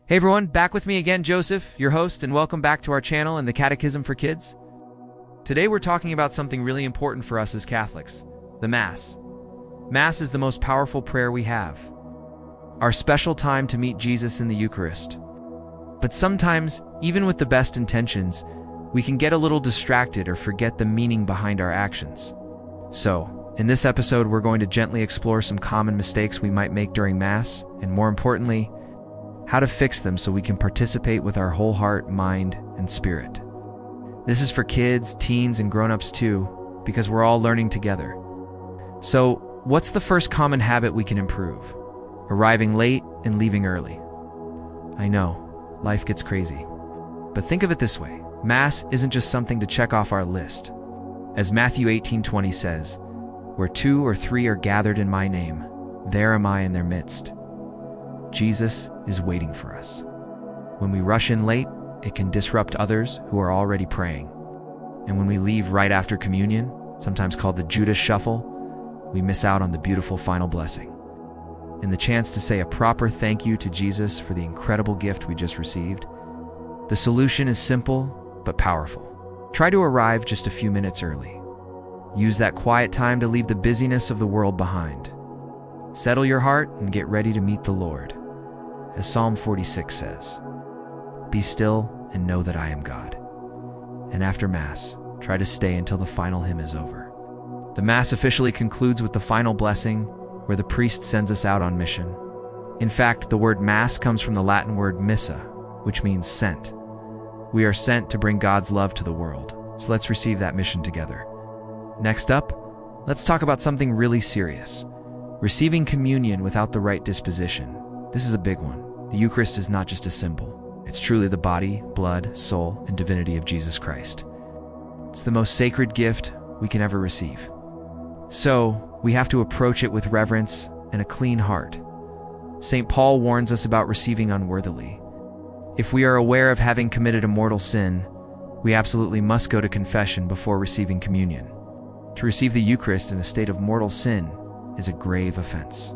Hey everyone, back with me again, Joseph, your host, and welcome back to our channel and the Catechism for Kids. Today we're talking about something really important for us as Catholics, the Mass. Mass is the most powerful prayer we have, our special time to meet Jesus in the Eucharist. But sometimes, even with the best intentions, we can get a little distracted or forget the meaning behind our actions. So, in this episode, we're going to gently explore some common mistakes we might make during Mass, and more importantly, how to fix them so we can participate with our whole heart, mind, and spirit. This is for kids, teens, and grown-ups too, because we're all learning together. So, what's the first common habit we can improve? Arriving late and leaving early. I know, life gets crazy. But think of it this way, Mass isn't just something to check off our list. As Matthew 18:20 says, "Where 2 or 3 are gathered in my name, there am I in their midst." Jesus is waiting for us. When we rush in late, it can disrupt others who are already praying. And when we leave right after communion, sometimes called the Judas Shuffle, we miss out on the beautiful final blessing and the chance to say a proper thank you to Jesus for the incredible gift we just received. The solution is simple but powerful. Try to arrive just a few minutes early. Use that quiet time to leave the busyness of the world behind. Settle your heart and get ready to meet the Lord. As Psalm 46 says, "Be still and know that I am God." And after Mass, try to stay until the final hymn is over. The Mass officially concludes with the final blessing, where the priest sends us out on mission. In fact, the word Mass comes from the Latin word missa, which means sent. We are sent to bring God's love to the world, so let's receive that mission together. Next up, let's talk about something really serious. Receiving communion without the right disposition. This is a big one. The Eucharist is not just a symbol. It's truly the body, blood, soul, and divinity of Jesus Christ. It's the most sacred gift we can ever receive. So, we have to approach it with reverence and a clean heart. St. Paul warns us about receiving unworthily. If we are aware of having committed a mortal sin, we absolutely must go to confession before receiving communion. To receive the Eucharist in a state of mortal sin is a grave offense.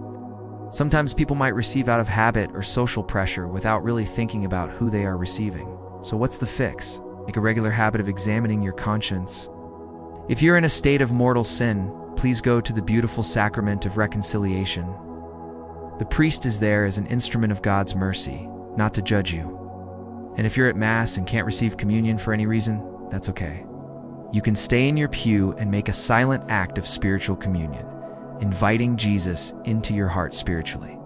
Sometimes people might receive out of habit or social pressure without really thinking about who they are receiving. So what's the fix? Make a regular habit of examining your conscience. If you're in a state of mortal sin, please go to the beautiful sacrament of reconciliation. The priest is there as an instrument of God's mercy, not to judge you. And if you're at Mass and can't receive communion for any reason, that's okay. You can stay in your pew and make a silent act of spiritual communion, inviting Jesus into your heart spiritually.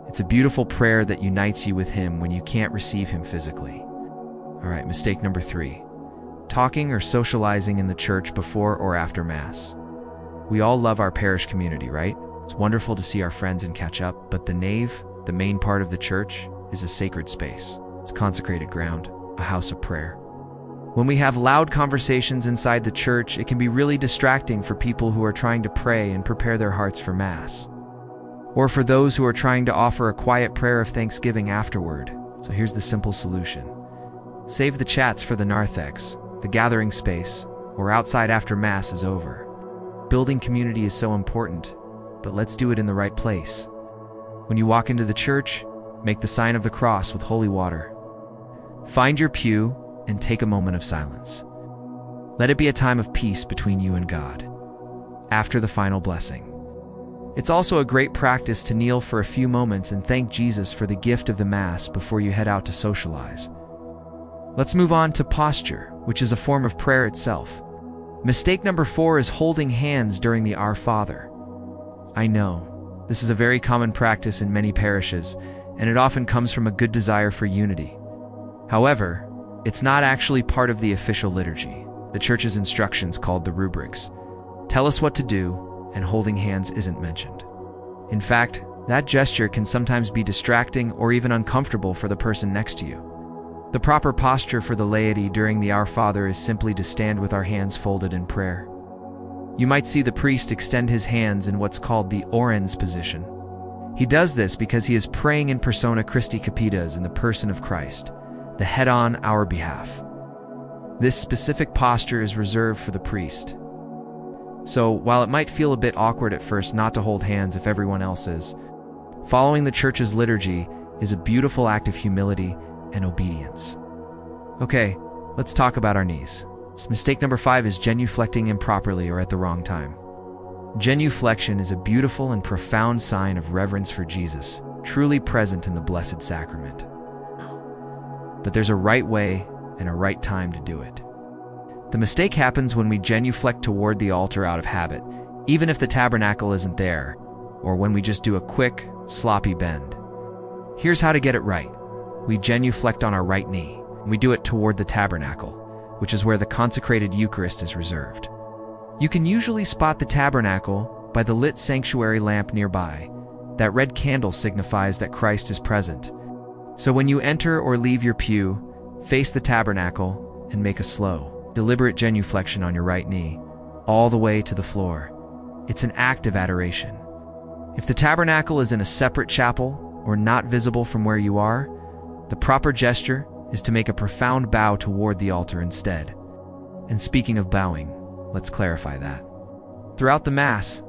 It's a beautiful prayer that unites you with Him when you can't receive Him physically. All right, mistake number 3. Talking or socializing in the church before or after Mass. We all love our parish community, right? It's wonderful to see our friends and catch up, but the nave, the main part of the church, is a sacred space. It's consecrated ground, a house of prayer. When we have loud conversations inside the church, it can be really distracting for people who are trying to pray and prepare their hearts for Mass. Or for those who are trying to offer a quiet prayer of thanksgiving afterward. So here's the simple solution. Save the chats for the narthex, the gathering space, or outside after Mass is over. Building community is so important, but let's do it in the right place. When you walk into the church, make the sign of the cross with holy water. Find your pew and take a moment of silence. Let it be a time of peace between you and God. After the final blessing. It's also a great practice to kneel for a few moments and thank Jesus for the gift of the Mass before you head out to socialize. Let's move on to posture, which is a form of prayer itself. Mistake number 4 is holding hands during the Our Father. I know, this is a very common practice in many parishes, and it often comes from a good desire for unity. However, it's not actually part of the official liturgy. The Church's instructions, called the rubrics, tell us what to do, and holding hands isn't mentioned. In fact, that gesture can sometimes be distracting or even uncomfortable for the person next to you. The proper posture for the laity during the Our Father is simply to stand with our hands folded in prayer. You might see the priest extend his hands in what's called the orans position. He does this because he is praying in persona Christi Capitas, in the person of Christ, the head on our behalf. This specific posture is reserved for the priest. So, while it might feel a bit awkward at first not to hold hands if everyone else is, following the Church's liturgy, is a beautiful act of humility and obedience. Okay, let's talk about our knees. Mistake number 5 is genuflecting improperly or at the wrong time. Genuflection is a beautiful and profound sign of reverence for Jesus, truly present in the Blessed Sacrament. But there's a right way and a right time to do it. The mistake happens when we genuflect toward the altar out of habit, even if the tabernacle isn't there, or when we just do a quick, sloppy bend. Here's how to get it right. We genuflect on our right knee. We do it toward the tabernacle, which is where the consecrated Eucharist is reserved. You can usually spot the tabernacle by the lit sanctuary lamp nearby. That red candle signifies that Christ is present. So when you enter or leave your pew, face the tabernacle and make a slow, deliberate genuflection on your right knee, all the way to the floor. It's an act of adoration. If the tabernacle is in a separate chapel or not visible from where you are, the proper gesture is to make a profound bow toward the altar instead. And speaking of bowing, let's clarify that. Throughout the Mass,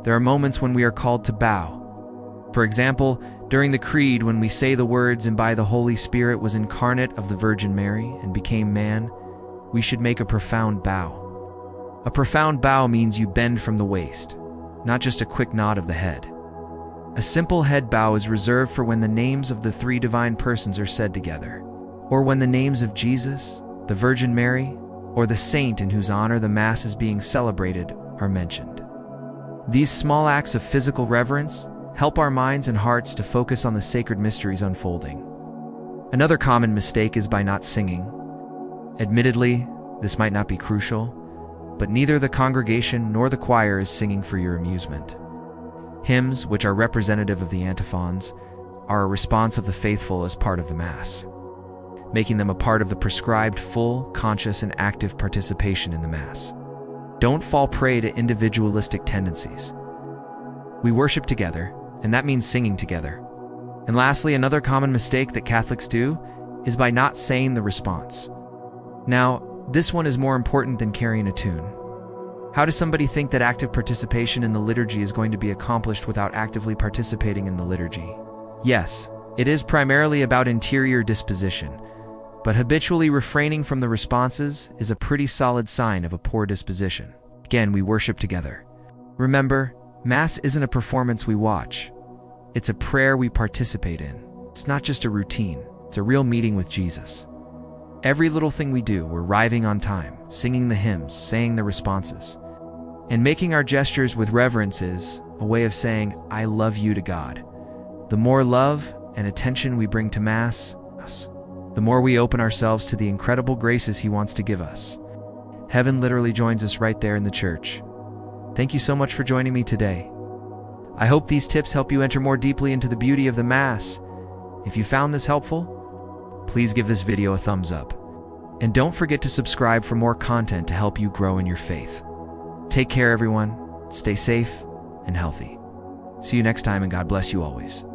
there are moments when we are called to bow. For example, during the Creed, when we say the words, "And by the Holy Spirit was incarnate of the Virgin Mary and became man," we should make a profound bow. A profound bow means you bend from the waist, not just a quick nod of the head. A simple head bow is reserved for when the names of the 3 divine persons are said together, or when the names of Jesus, the Virgin Mary, or the saint in whose honor the Mass is being celebrated are mentioned. These small acts of physical reverence help our minds and hearts to focus on the sacred mysteries unfolding. Another common mistake is by not singing. Admittedly, this might not be crucial, but neither the congregation nor the choir is singing for your amusement. Hymns, which are representative of the antiphons, are a response of the faithful as part of the Mass, making them a part of the prescribed full, conscious, and active participation in the Mass. Don't fall prey to individualistic tendencies. We worship together, and that means singing together. And lastly, another common mistake that Catholics do is by not saying the response. Now, this one is more important than carrying a tune. How does somebody think that active participation in the liturgy is going to be accomplished without actively participating in the liturgy? Yes, it is primarily about interior disposition, but habitually refraining from the responses is a pretty solid sign of a poor disposition. Again, we worship together. Remember, Mass isn't a performance we watch. It's a prayer we participate in. It's not just a routine, it's a real meeting with Jesus. Every little thing we do, we're arriving on time, singing the hymns, saying the responses, and making our gestures with reverence is a way of saying, "I love you" to God. The more love and attention we bring to Mass, the more we open ourselves to the incredible graces He wants to give us. Heaven literally joins us right there in the church. Thank you so much for joining me today. I hope these tips help you enter more deeply into the beauty of the Mass. If you found this helpful, please give this video a thumbs up. And don't forget to subscribe for more content to help you grow in your faith. Take care, everyone. Stay safe and healthy. See you next time, and God bless you always.